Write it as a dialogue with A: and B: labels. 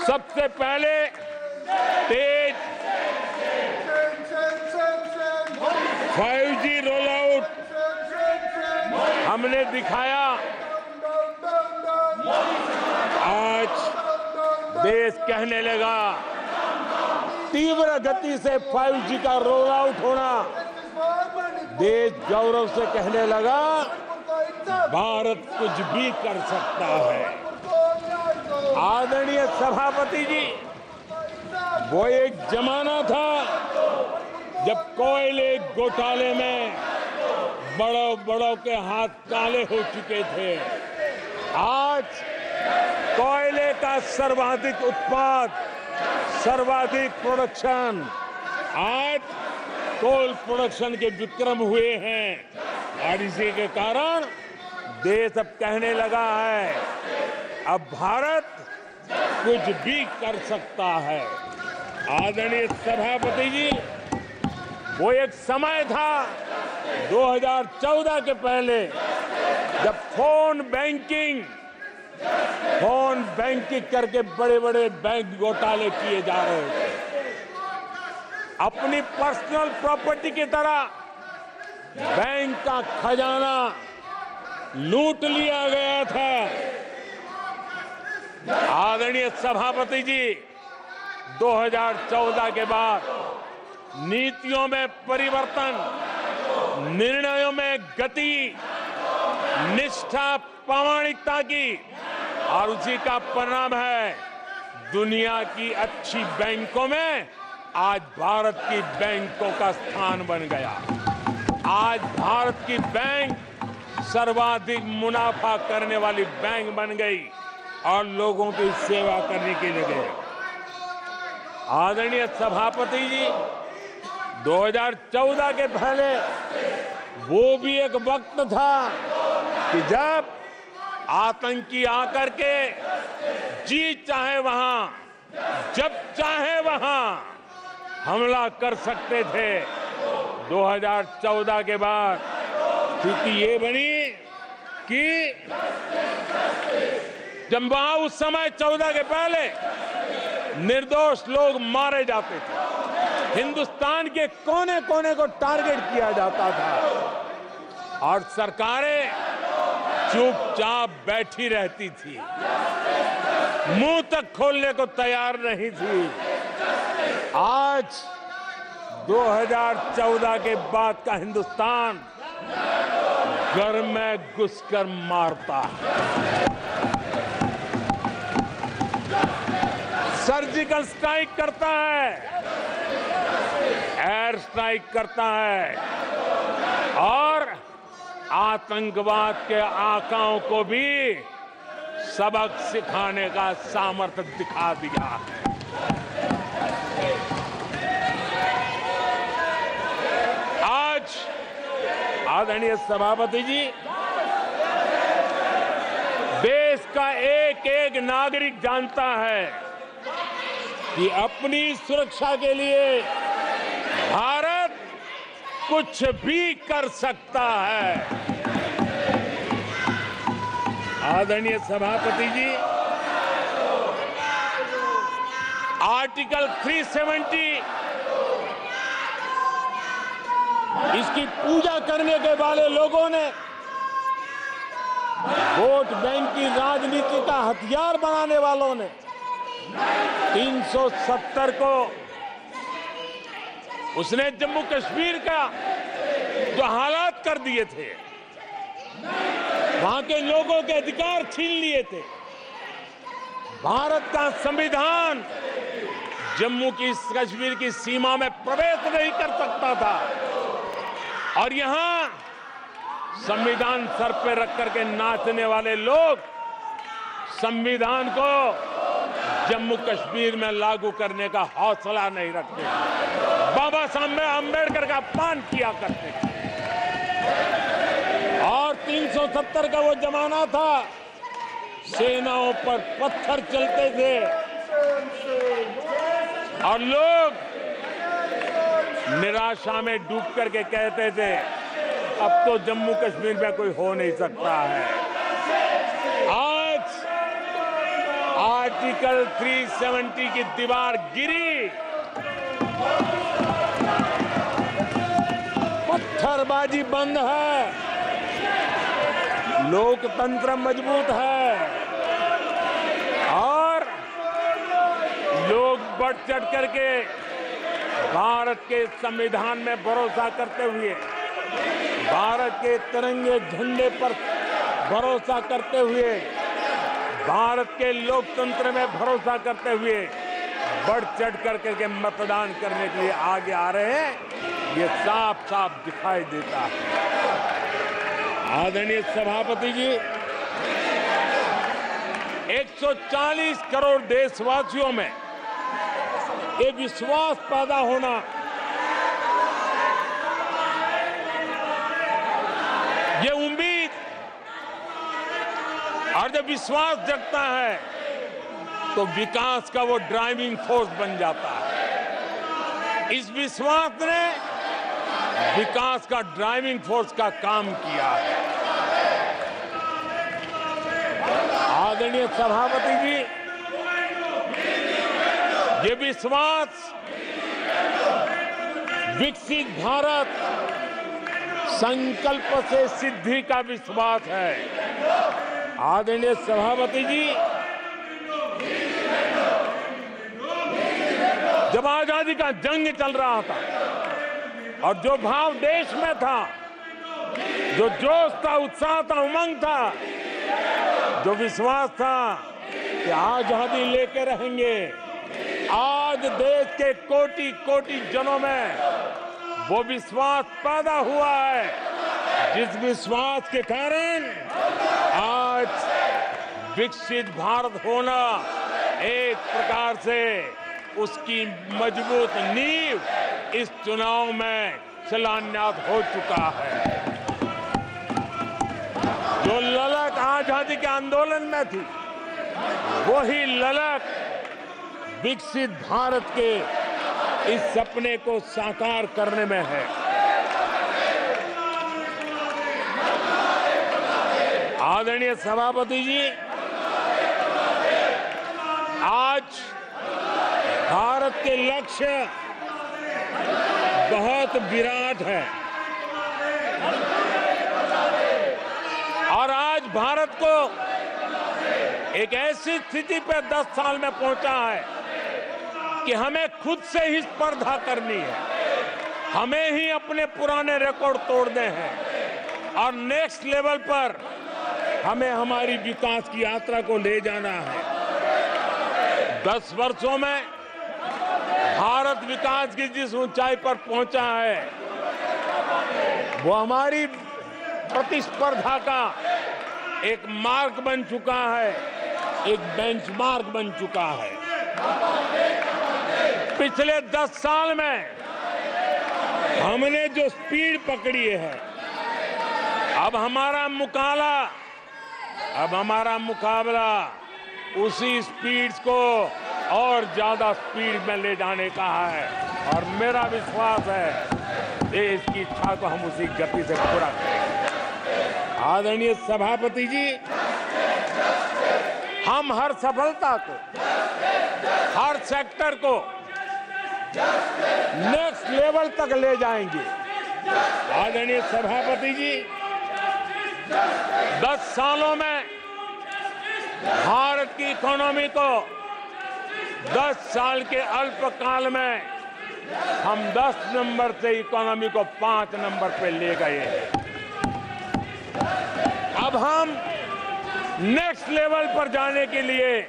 A: सबसे पहले तेज 5G roll out हमने दिखाया। आज देश कहने लगा, तीव्र गति से 5G का रोल आउट होना, देश गौरव से कहने लगा भारत कुछ भी कर सकता है। आदरणीय सभापति जी, वो एक जमाना था जब कोयले घोटाले में बड़ों के हाथ काले हो चुके थे। आज कोयले का सर्वाधिक उत्पाद, सर्वाधिक प्रोडक्शन, आज कोल प्रोडक्शन के विक्रम हुए हैं और इसी के कारण देश अब कहने लगा है अब भारत कुछ भी कर सकता है। आदरणीय सभापति जी, वो एक समय था 2014 के पहले जब फोन बैंकिंग करके बड़े बड़े बैंक घोटाले किए जा रहे थे। अपनी पर्सनल प्रॉपर्टी की तरह बैंक का खजाना लूट लिया गया था। आदरणीय सभापति जी, 2014 के बाद नीतियों में परिवर्तन, निर्णयों में गति, निष्ठा, प्रामाणिकता की, और उसी का परिणाम है दुनिया की अच्छी बैंकों में आज भारत की बैंकों का स्थान बन गया। आज भारत की बैंक सर्वाधिक मुनाफा करने वाली बैंक बन गई और लोगों की सेवा करने के लिए गए। आदरणीय सभापति जी, 2014 के पहले वो भी एक वक्त था कि जब आतंकी आकर के जी चाहे वहां, जब चाहे वहां हमला कर सकते थे। 2014 के बाद स्थिति ये बनी कि जब वहां उस समय 14 के पहले निर्दोष लोग मारे जाते थे, हिंदुस्तान के कोने कोने को टारगेट किया जाता था और सरकारें चुपचाप बैठी रहती थी, मुंह तक खोलने को तैयार नहीं थी। आज 2014 के बाद का हिंदुस्तान घर में घुसकर मारता है, सर्जिकल स्ट्राइक करता है, एयर स्ट्राइक करता है और आतंकवाद के आकाओं को भी सबक सिखाने का सामर्थ्य दिखा दिया है। आज आदरणीय सभापति जी, देश का एक एक नागरिक जानता है कि अपनी सुरक्षा के लिए भारत कुछ भी कर सकता है। आदरणीय सभापति जी, आर्टिकल 370 इसकी पूजा करने के वाले लोगों ने, वोट बैंक की राजनीति का हथियार बनाने वालों ने 370 को उसने जम्मू कश्मीर का जो हालात कर दिए थे, वहां के लोगों के अधिकार छीन लिए थे। भारत का संविधान जम्मू की कश्मीर की सीमा में प्रवेश नहीं कर सकता था और यहां संविधान सर पे रख करके नाचने वाले लोग संविधान को जम्मू कश्मीर में लागू करने का हौसला नहीं रखते, बाबा साहब अम्बेडकर का अपमान किया करते थे। और 370 का वो जमाना था, सेनाओं पर पत्थर चलते थे और लोग निराशा में डूब करके कहते थे अब तो जम्मू कश्मीर में कोई हो नहीं सकता है। आज आर्टिकल 370 की दीवार गिरी, पत्थरबाजी बंद है, लोकतंत्र मजबूत है और लोग बढ़ चढ़ करके भारत के संविधान में भरोसा करते हुए, भारत के तिरंगे झंडे पर भरोसा करते हुए, भारत के लोकतंत्र में भरोसा करते हुए बढ़ चढ़ करके मतदान करने के लिए आगे आ रहे हैं। ये साफ साफ दिखाई देता है। आदरणीय सभापति जी, 140 करोड़ देशवासियों में ये विश्वास पैदा होना, ये उम्मीद, और जब विश्वास जगता है तो विकास का वो ड्राइविंग फोर्स बन जाता है। इस विश्वास ने विकास का ड्राइविंग फोर्स का काम किया है। आदरणीय सभापति जी, ये विश्वास विकसित भारत संकल्प से सिद्धि का विश्वास है। आदरणीय सभापति जी, जब आजादी का जंग चल रहा था और जो भाव देश में था, जो जोश था, उत्साह था, उमंग था, जो विश्वास था कि आजादी लेके रहेंगे, आज देश के कोटि कोटि जनों में वो विश्वास पैदा हुआ है, जिस विश्वास के कारण आज विकसित भारत होना एक प्रकार से उसकी मजबूत नींव इस चुनाव में शिलान्यास हो चुका है। जो ललक आजादी के आंदोलन में थी, वही ललक विकसित भारत के इस सपने को साकार करने में है। आदरणीय सभापति जी, आज भारत के लक्ष्य बहुत विराट है और आज भारत को एक ऐसी स्थिति पर 10 साल में पहुंचा है कि हमें खुद से ही स्पर्धा करनी है, हमें ही अपने पुराने रिकॉर्ड तोड़ने हैं और नेक्स्ट लेवल पर हमें हमारी विकास की यात्रा को ले जाना है। 10 वर्षों में भारत विकास की जिस ऊंचाई पर पहुंचा है, वो हमारी प्रतिस्पर्धा का एक मार्ग बन चुका है, एक बेंचमार्क बन चुका है। पिछले 10 साल में हमने जो स्पीड पकड़ी है, अब हमारा मुकाबला उसी स्पीड को और ज्यादा स्पीड में ले जाने का है और मेरा विश्वास है देश की इच्छा को हम उसी गति से पूरा करेंगे। आदरणीय सभापति जी, हम हर सफलता को, हर सेक्टर को नेक्स्ट लेवल तक ले जाएंगे। आदरणीय सभापति जी, 10 सालों में भारत की इकोनॉमी को 10 साल के अल्पकाल में हम 10 नंबर से इकोनॉमी को 5 नंबर पे ले गए हैं। अब हम नेक्स्ट लेवल पर जाने के लिए